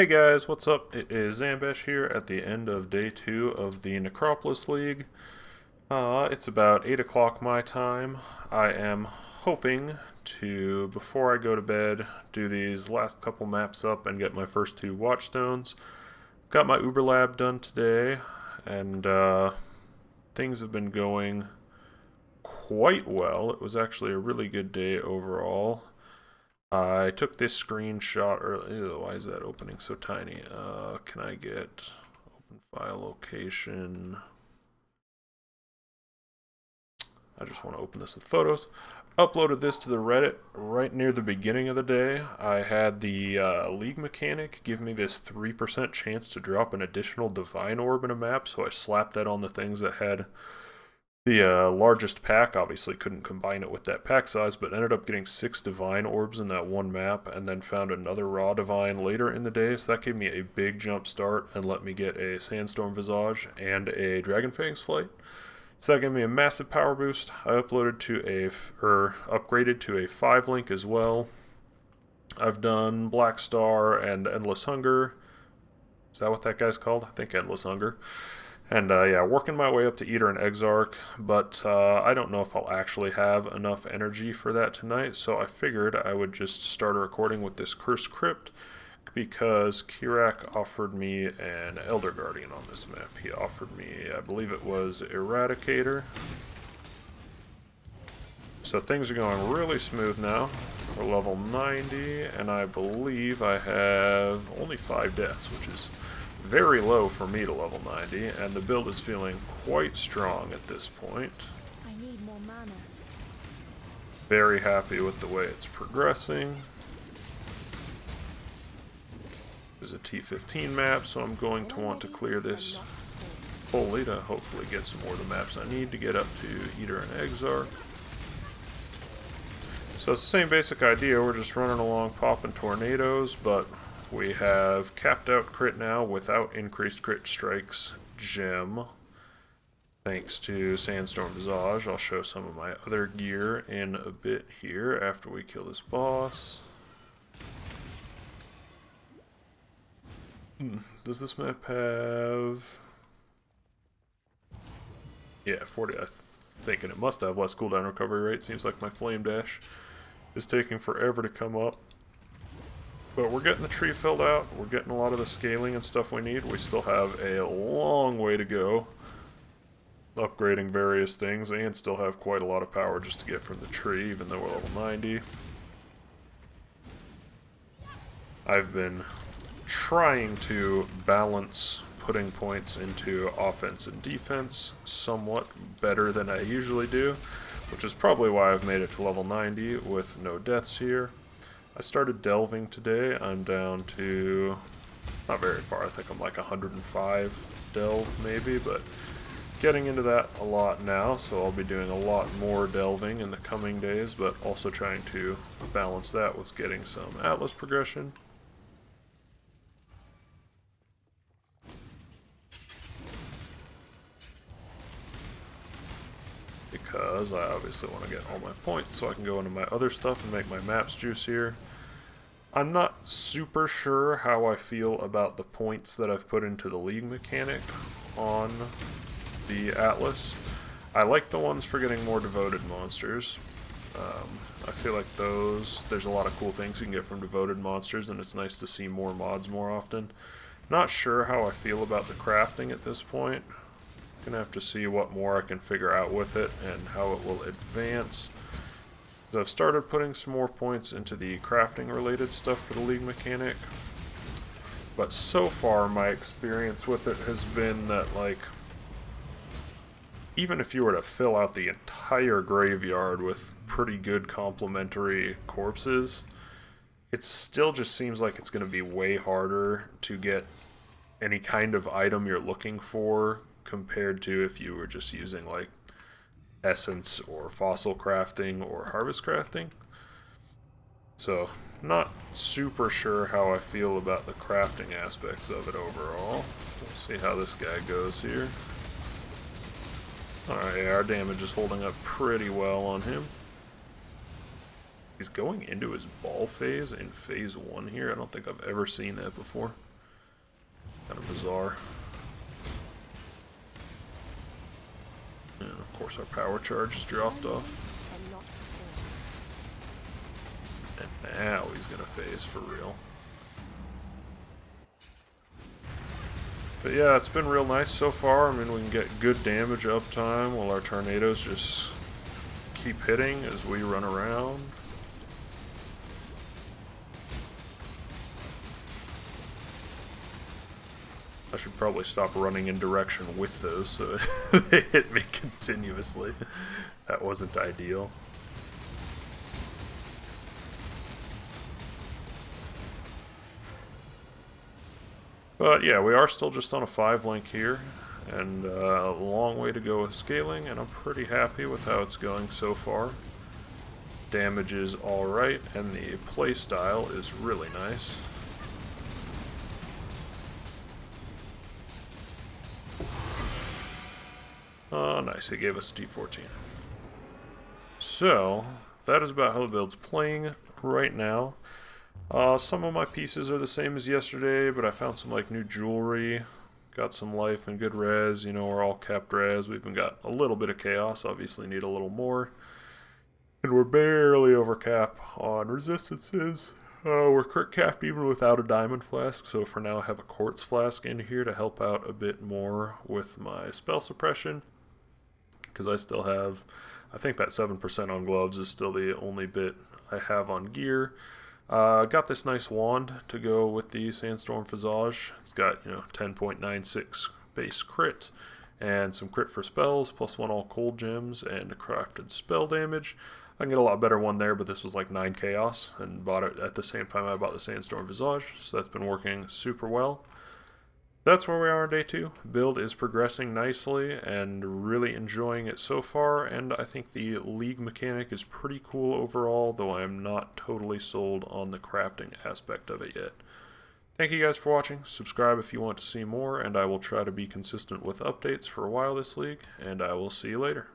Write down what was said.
Hey guys, what's up? It is Zambesh here at the end of day 2 of the Necropolis League. It's about 8 o'clock my time. I am hoping to, before I go to bed, do these last couple maps up and get my first 2 watchstones. Got my Uber Lab done today, and things have been going quite well. It was actually a really good day overall. I took this screenshot earlier. Ew, why is that opening so tiny? Can I get open file location? I just want to open this with photos. Uploaded this to the Reddit right near the beginning of the day. I had the league mechanic give me this 3% chance to drop an additional divine orb in a map, so I slapped that on the things that had the largest pack. Obviously couldn't combine it with that pack size, but ended up getting 6 divine orbs in that one map, and then found another raw divine later in the day, so that gave me a big jump start and let me get a Sandstorm Visage and a Dragonfang's Flight. So that gave me a massive power boost. I uploaded to upgraded to a 5 link as well. I've done Black Star and Endless Hunger. Is that what that guy's called? I think Endless Hunger. And yeah, working my way up to Eater and Exarch, but I don't know if I'll actually have enough energy for that tonight, so I figured I would just start a recording with this Cursed Crypt, because Kirak offered me an Elder Guardian on this map. He offered me, I believe it was Eradicator. So things are going really smooth now. We're level 90, and I believe I have only 5 deaths, which is very low for me to level 90, and the build is feeling quite strong at this point. I need more mana. Very happy with the way it's progressing. This is a T15 map, so I'm going to want to clear this fully to hopefully get some more of the maps I need to get up to Eater and Exarch. So it's the same basic idea, we're just running along popping tornadoes, but we have capped out crit now without increased crit strikes gem. Thanks to Sandstorm Visage. I'll show some of my other gear in a bit here after we kill this boss. Does this map have... Yeah, 40. I was thinking it must have less cooldown recovery rate. Seems like my Flame Dash is taking forever to come up. But we're getting the tree filled out. We're getting a lot of the scaling and stuff we need. We still have a long way to go upgrading various things, and still have quite a lot of power just to get from the tree, even though we're level 90. I've been trying to balance putting points into offense and defense somewhat better than I usually do, which is probably why I've made it to level 90 with no deaths here. I started delving today. I'm down to not very far. I think I'm like 105 delve maybe, but getting into that a lot now, so I'll be doing a lot more delving in the coming days, but also trying to balance that with getting some Atlas progression. Because I obviously want to get all my points so I can go into my other stuff and make my maps juicier. I'm not super sure how I feel about the points that I've put into the league mechanic on the Atlas. I like the ones for getting more devoted monsters. I feel like there's a lot of cool things you can get from devoted monsters, and it's nice to see more mods more often. Not sure how I feel about the crafting at this point. Gonna have to see what more I can figure out with it and how it will advance. I've started putting some more points into the crafting related stuff for the league mechanic, but so far my experience with it has been that, like, even if you were to fill out the entire graveyard with pretty good complementary corpses, it still just seems like it's going to be way harder to get any kind of item you're looking for compared to if you were just using, like, essence or fossil crafting or harvest crafting. So, not super sure how I feel about the crafting aspects of it overall. We'll see how this guy goes here. Alright, yeah, our damage is holding up pretty well on him. He's going into his ball phase in phase 1 here. I don't think I've ever seen that before. Kind of bizarre. And of course our power charge is dropped off. And now he's gonna phase for real. But yeah, it's been real nice so far. I mean, we can get good damage uptime while our tornadoes just keep hitting as we run around. I should probably stop running in direction with those so they hit me continuously. That wasn't ideal. But yeah, we are still just on a 5 link here, and a long way to go with scaling, and I'm pretty happy with how it's going so far. Damage is alright, and the playstyle is really nice. Oh, nice, it gave us D14. So, that is about how the build's playing right now. Some of my pieces are the same as yesterday, but I found some like new jewelry, got some life and good res. You know, we're all capped res. We even got a little bit of chaos, obviously need a little more. And we're barely over cap on resistances. We're crit capped even without a diamond flask, so for now I have a quartz flask in here to help out a bit more with my spell suppression. Because I still have, I think that 7% on gloves is still the only bit I have on gear. Got this nice wand to go with the Sandstorm Visage. It's got, 10.96 base crit and some crit for spells, +1 all cold gems, and a crafted spell damage. I can get a lot better one there, but this was like 9 chaos, and bought it at the same time I bought the Sandstorm Visage, so that's been working super well. That's where we are on day 2. Build is progressing nicely and really enjoying it so far, and I think the League mechanic is pretty cool overall, though I am not totally sold on the crafting aspect of it yet. Thank you guys for watching. Subscribe if you want to see more, and I will try to be consistent with updates for a while this league, and I will see you later.